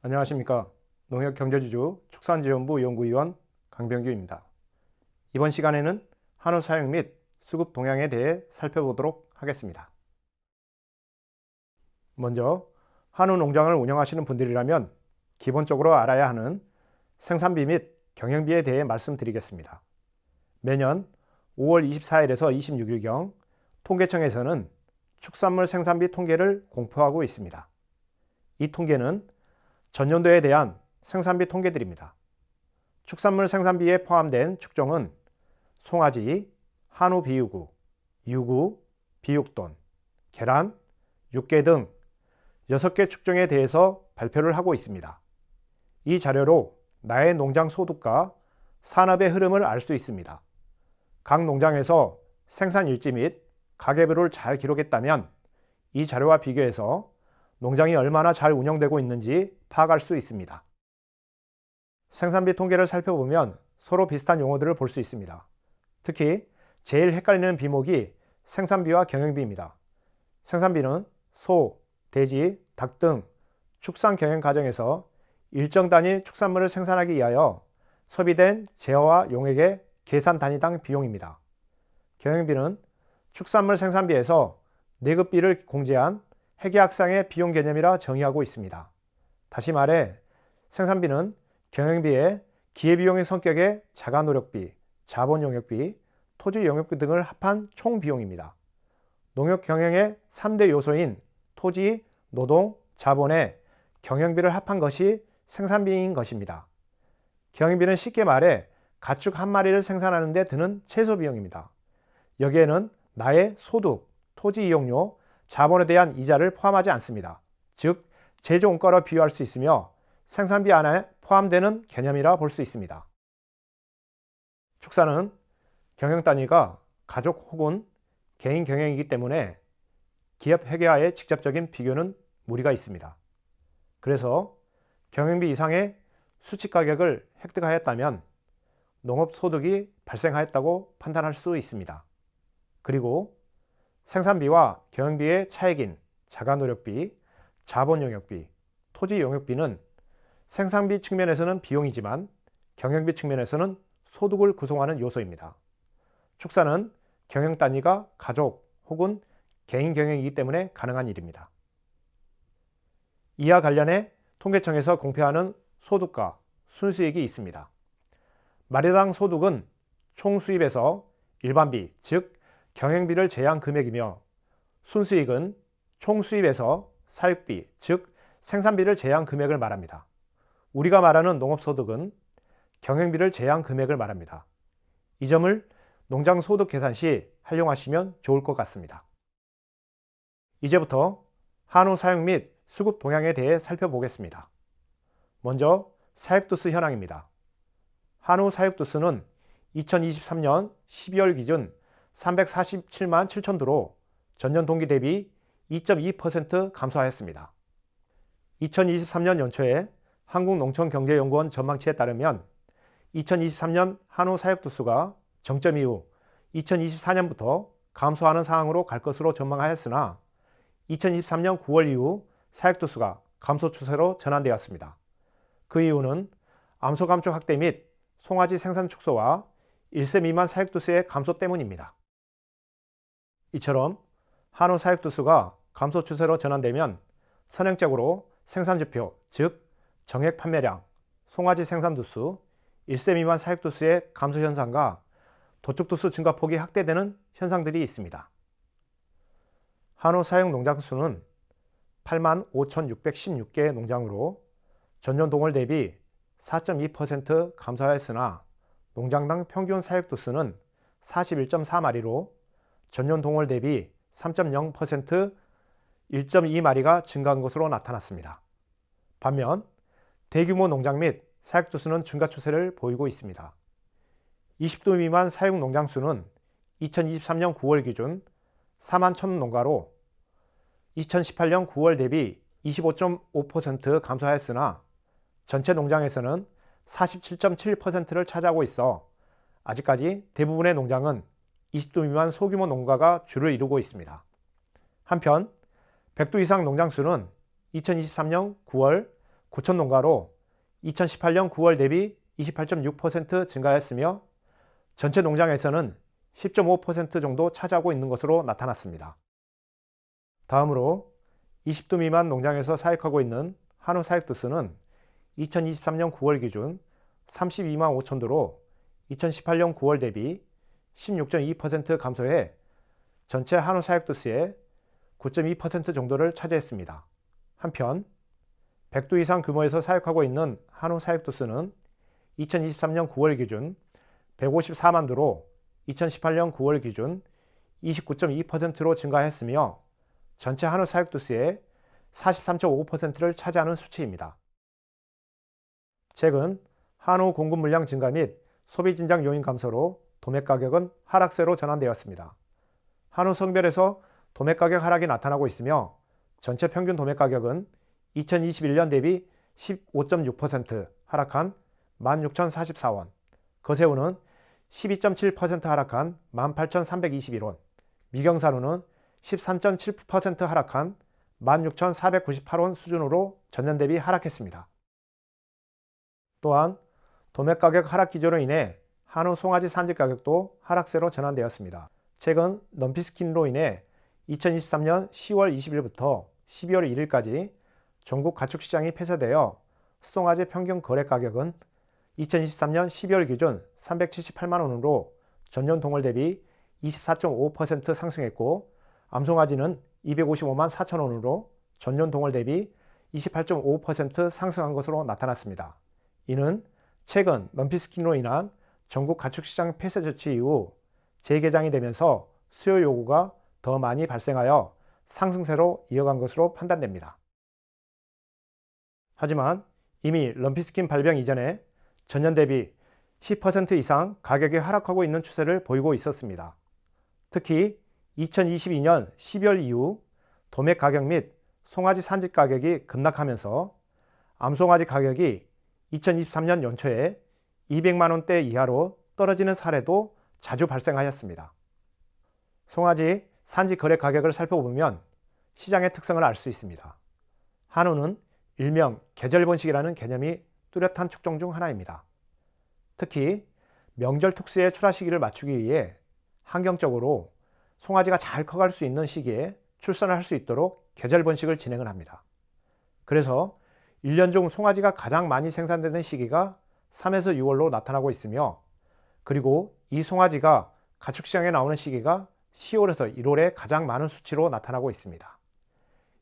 안녕하십니까. 농협경제지주 축산지원부 연구위원 강병규입니다. 이번 시간에는 한우 사육 및 수급 동향에 대해 살펴보도록 하겠습니다. 먼저 한우 농장을 운영하시는 분들이라면 기본적으로 알아야 하는 생산비 및 경영비에 대해 말씀드리겠습니다. 매년 5월 24일에서 26일경 통계청에서는 축산물 생산비 통계를 공표하고 있습니다. 이 통계는 전년도에 대한 생산비 통계들입니다. 축산물 생산비에 포함된 축종은 송아지, 한우 비유구, 유구, 비육돈, 계란, 육개 등 6개 축종에 대해서 발표를 하고 있습니다. 이 자료로 나의 농장 소득과 산업의 흐름을 알 수 있습니다. 각 농장에서 생산 일지 및 가계부를 잘 기록했다면 이 자료와 비교해서 농장이 얼마나 잘 운영되고 있는지 파악할 수 있습니다. 생산비 통계를 살펴보면 서로 비슷한 용어들을 볼 수 있습니다. 특히 제일 헷갈리는 비목이 생산비와 경영비입니다. 생산비는 소, 돼지, 닭 등 축산 경영 과정에서 일정 단위 축산물을 생산하기 위하여 소비된 재화와 용액의 계산 단위당 비용입니다. 경영비는 축산물 생산비에서 내급비를 공제한 회계학상의 비용 개념이라 정의하고 있습니다. 다시 말해 생산비는 경영비에 기회비용의 성격의 자가노력비, 자본용역비, 토지용역비 등을 합한 총비용입니다. 농업 경영의 3대 요소인 토지, 노동, 자본의 경영비를 합한 것이 생산비인 것입니다. 경영비는 쉽게 말해 가축 한 마리를 생산하는 데 드는 최소비용입니다. 여기에는 나의 소득, 토지 이용료, 자본에 대한 이자를 포함하지 않습니다. 즉, 제조원가로 비유할 수 있으며 생산비 안에 포함되는 개념이라 볼 수 있습니다. 축사는 경영 단위가 가족 혹은 개인 경영이기 때문에 기업 회계와의 직접적인 비교는 무리가 있습니다. 그래서 경영비 이상의 수칙 가격을 획득하였다면 농업 소득이 발생하였다고 판단할 수 있습니다. 그리고 생산비와 경영비의 차액인 자가노력비, 자본용역비, 토지용역비는 생산비 측면에서는 비용이지만 경영비 측면에서는 소득을 구성하는 요소입니다. 축사는 경영 단위가 가족 혹은 개인 경영이기 때문에 가능한 일입니다. 이와 관련해 통계청에서 공표하는 소득과 순수익이 있습니다. 마리당 소득은 총 수입에서 일반비, 즉 경영비를 제한 금액이며 순수익은 총 수입에서 사육비, 즉 생산비를 제한 금액을 말합니다. 우리가 말하는 농업소득은 경영비를 제한 금액을 말합니다. 이 점을 농장 소득 계산 시 활용하시면 좋을 것 같습니다. 이제부터 한우 사육 및 수급 동향에 대해 살펴보겠습니다. 먼저 사육두수 현황입니다. 한우 사육두수는 2023년 12월 기준 347만 7천 두로 전년 동기 대비 2.2% 감소하였습니다. 2023년 연초에 한국농촌경제연구원 전망치에 따르면 2023년 한우 사육두수가 정점 이후 2024년부터 감소하는 상황으로 갈 것으로 전망하였으나 2023년 9월 이후 사육두수가 감소 추세로 전환되었습니다. 그 이유는 암소 감축 확대 및 송아지 생산 축소와 1세 미만 사육두수의 감소 때문입니다. 이처럼 한우 사육두수가 감소 추세로 전환되면 선행적으로 생산지표, 즉 정액 판매량, 송아지 생산두수, 1세 미만 사육두수의 감소 현상과 도축두수 증가폭이 확대되는 현상들이 있습니다. 한우 사육 농장 수는 85,616개 농장으로 전년 동월 대비 4.2% 감소하였으나 농장당 평균 사육두수는 41.4마리로 전년 동월 대비 3.0% 1.2마리가 증가한 것으로 나타났습니다. 반면 대규모 농장 및 사육두수는 증가 추세를 보이고 있습니다. 20도 미만 사육 농장 수는 2023년 9월 기준 4만 1,000 농가로 2018년 9월 대비 25.5% 감소하였으나 전체 농장에서는 47.7%를 차지하고 있어 아직까지 대부분의 농장은 20도 미만 소규모 농가가 주를 이루고 있습니다. 한편 100도 이상 농장 수는 2023년 9월 9천 농가로 2018년 9월 대비 28.6% 증가했으며 전체 농장에서는 10.5% 정도 차지하고 있는 것으로 나타났습니다. 다음으로 20두 미만 농장에서 사육하고 있는 한우 사육두 수는 2023년 9월 기준 32만 5천 두로 2018년 9월 대비 16.2% 감소해 전체 한우 사육두 수의 9.2% 정도를 차지했습니다. 한편 100두 이상 규모에서 사육하고 있는 한우 사육두 수는 2023년 9월 기준 154만 두로 2018년 9월 기준 29.2%로 증가했으며 전체 한우 사육두 수의 43.5%를 차지하는 수치입니다. 최근 한우 공급 물량 증가 및 소비 진작 요인 감소로 도매 가격은 하락세로 전환되었습니다. 한우 성별에서 도매 가격 하락이 나타나고 있으며 전체 평균 도매 가격은 2021년 대비 15.6% 하락한 16,044원, 거새우는 12.7% 하락한 18,321원, 미경산우는 13.7% 하락한 16,498원 수준으로 전년 대비 하락했습니다. 또한 도매 가격 하락 기조로 인해 한우 송아지 산지 가격도 하락세로 전환되었습니다. 최근 넘피스킨으로 인해 2023년 10월 20일부터 12월 1일까지 전국 가축시장이 폐쇄되어 수송아지 평균 거래 가격은 2023년 12월 기준 378만 원으로 전년 동월 대비 24.5% 상승했고 암송아지는 255만 4천 원으로 전년 동월 대비 28.5% 상승한 것으로 나타났습니다. 이는 최근 넘피스킨으로 인한 전국 가축시장 폐쇄 조치 이후 재개장이 되면서 수요 요구가 더 많이 발생하여 상승세로 이어간 것으로 판단됩니다. 하지만 이미 럼피스킨 발병 이전에 전년 대비 10% 이상 가격이 하락하고 있는 추세를 보이고 있었습니다. 특히 2022년 12월 이후 도매 가격 및 송아지 산지 가격이 급락하면서 암송아지 가격이 2023년 연초에 200만 원대 이하로 떨어지는 사례도 자주 발생하였습니다. 송아지 산지 거래 가격을 살펴보면 시장의 특성을 알 수 있습니다. 한우는 일명 계절번식이라는 개념이 뚜렷한 축종 중 하나입니다. 특히 명절 특수의 출하 시기를 맞추기 위해 환경적으로 송아지가 잘 커갈 수 있는 시기에 출산을 할 수 있도록 계절번식을 진행을 합니다. 그래서 1년 중 송아지가 가장 많이 생산되는 시기가 3에서 6월로 나타나고 있으며 그리고 이 송아지가 가축시장에 나오는 시기가 10월에서 1월에 가장 많은 수치로 나타나고 있습니다.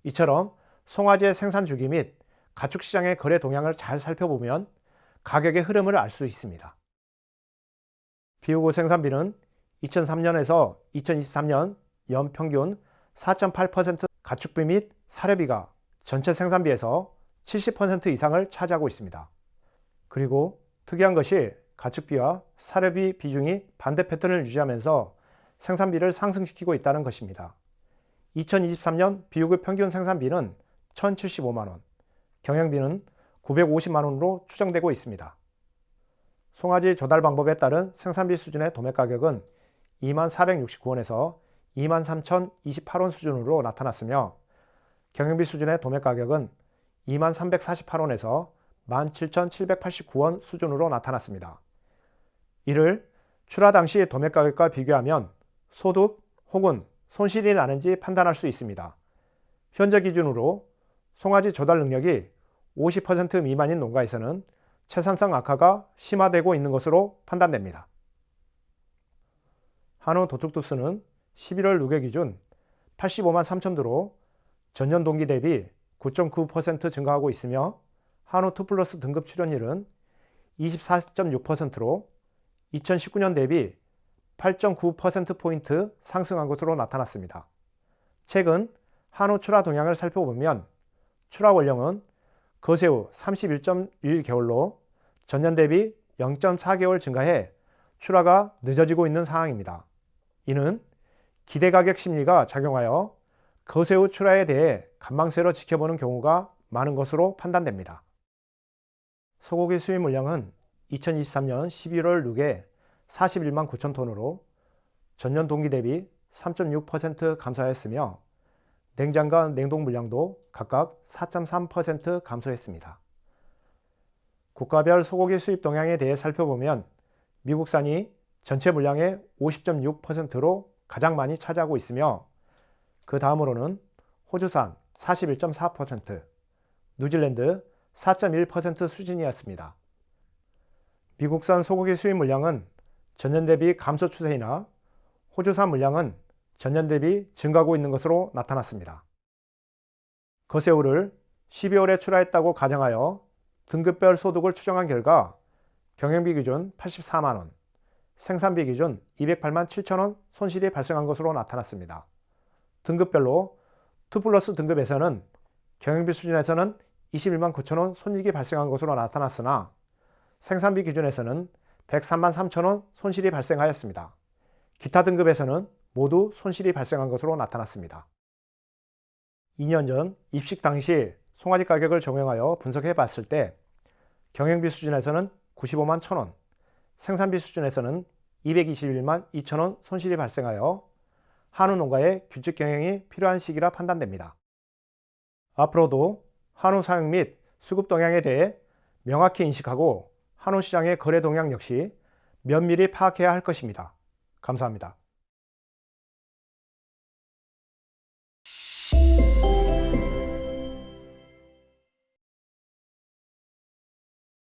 이처럼 송아지의 생산 주기 및 가축시장의 거래 동향을 잘 살펴보면 가격의 흐름을 알 수 있습니다. 비우고 생산비는 2003년에서 2023년 연평균 4.8% 가축비 및 사료비가 전체 생산비에서 70% 이상을 차지하고 있습니다. 그리고 특이한 것이 가축비와 사료비 비중이 반대 패턴을 유지하면서 생산비를 상승시키고 있다는 것입니다. 2023년 비육의 평균 생산비는 1,075만원, 경영비는 950만원으로 추정되고 있습니다. 송아지 조달 방법에 따른 생산비 수준의 도매 가격은 2469원에서 23,028원 수준으로 나타났으며 경영비 수준의 도매 가격은 2348원에서 17,789원 수준으로 나타났습니다. 이를 출하 당시 도매 가격과 비교하면 소득 혹은 손실이 나는지 판단할 수 있습니다. 현재 기준으로 송아지 조달 능력이 50% 미만인 농가에서는 채산성 악화가 심화되고 있는 것으로 판단됩니다. 한우 도축두 수는 11월 6일 기준 85만 3천 두로 전년 동기 대비 9.9% 증가하고 있으며 한우 2플러스 등급 출현율은 24.6%로 2019년 대비 8.9%포인트 상승한 것으로 나타났습니다. 최근 한우 출하 동향을 살펴보면 출하 원령은 거새우 31.1개월로 전년 대비 0.4개월 증가해 출하가 늦어지고 있는 상황입니다. 이는 기대 가격 심리가 작용하여 거새우 출하에 대해 관망세로 지켜보는 경우가 많은 것으로 판단됩니다. 소고기 수입 물량은 2023년 11월 6에 41만 9천 톤으로 전년 동기 대비 3.6% 감소하였으며 냉장과 냉동 물량도 각각 4.3% 감소했습니다. 국가별 소고기 수입 동향에 대해 살펴보면 미국산이 전체 물량의 50.6%로 가장 많이 차지하고 있으며 그 다음으로는 호주산 41.4%, 뉴질랜드 4.1% 수준이었습니다. 미국산 소고기 수입 물량은 전년 대비 감소 추세이나 호주산 물량은 전년 대비 증가하고 있는 것으로 나타났습니다. 거새우를 12월에 출하했다고 가정하여 등급별 소득을 추정한 결과 경영비 기준 84만원, 생산비 기준 208만 7천원 손실이 발생한 것으로 나타났습니다. 등급별로 2플러스 등급에서는 경영비 수준에서는 21만 9천원 손익이 발생한 것으로 나타났으나 생산비 기준에서는 103만 3천원 손실이 발생하였습니다. 기타 등급에서는 모두 손실이 발생한 것으로 나타났습니다. 2년 전 입식 당시 송아지 가격을 적용하여 분석해 봤을 때 경영비 수준에서는 95만 1천원, 생산비 수준에서는 221만 2천원 손실이 발생하여 한우 농가의 규칙 경영이 필요한 시기라 판단됩니다. 앞으로도 한우 사육 및 수급 동향에 대해 명확히 인식하고 한우 시장의 거래 동향 역시 면밀히 파악해야 할 것입니다. 감사합니다.